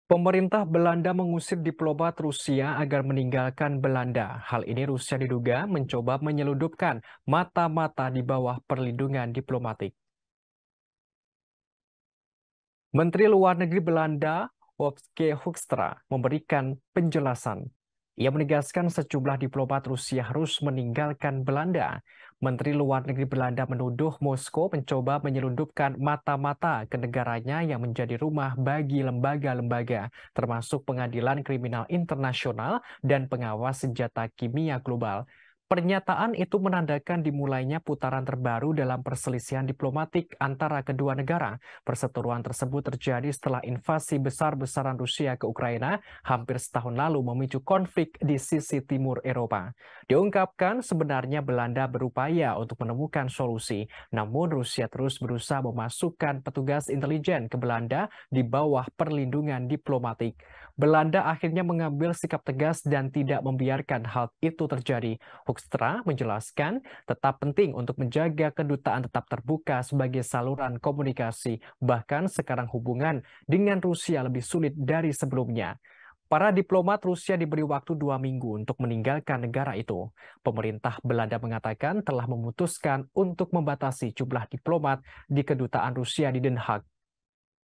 Pemerintah Belanda mengusir diplomat Rusia agar meninggalkan Belanda. Hal ini Rusia diduga mencoba menyelundupkan mata-mata di bawah perlindungan diplomatik. Menteri Luar Negeri Belanda, Wopke Hoekstra, memberikan penjelasan. Ia menegaskan sejumlah diplomat Rusia harus meninggalkan Belanda. Menteri Luar Negeri Belanda menuduh Moskow mencoba menyelundupkan mata-mata ke negaranya yang menjadi rumah bagi lembaga-lembaga, termasuk Pengadilan Kriminal Internasional dan Pengawas Senjata Kimia Global. Pernyataan itu menandakan dimulainya putaran terbaru dalam perselisihan diplomatik antara kedua negara. Perseteruan tersebut terjadi setelah invasi besar-besaran Rusia ke Ukraina hampir setahun lalu memicu konflik di sisi timur Eropa. Diungkapkan sebenarnya Belanda berupaya untuk menemukan solusi, namun Rusia terus berusaha memasukkan petugas intelijen ke Belanda di bawah perlindungan diplomatik. Belanda akhirnya mengambil sikap tegas dan tidak membiarkan hal itu terjadi. Hoekstra menjelaskan tetap penting untuk menjaga kedutaan tetap terbuka sebagai saluran komunikasi. Bahkan sekarang hubungan dengan Rusia lebih sulit dari sebelumnya. Para diplomat Rusia diberi waktu 2 minggu untuk meninggalkan negara itu. Pemerintah Belanda mengatakan telah memutuskan untuk membatasi jumlah diplomat di kedutaan Rusia di Den Haag.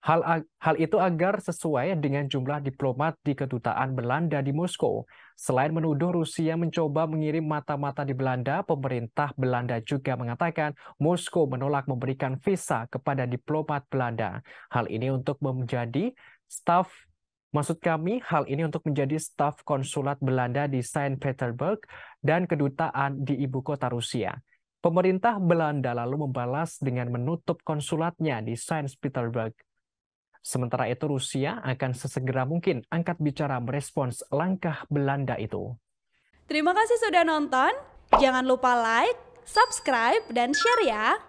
Hal itu agar sesuai dengan jumlah diplomat di kedutaan Belanda di Moskow. Selain menuduh Rusia mencoba mengirim mata-mata di Belanda, pemerintah Belanda juga mengatakan Moskow menolak memberikan visa kepada diplomat Belanda. Hal ini untuk menjadi staf hal ini untuk menjadi staf konsulat Belanda di Saint Petersburg dan kedutaan di ibu kota Rusia. Pemerintah Belanda lalu membalas dengan menutup konsulatnya di Saint Petersburg. Sementara itu Rusia akan sesegera mungkin angkat bicara merespons langkah Belanda itu. Terima kasih sudah nonton. Jangan lupa like, subscribe, dan share ya.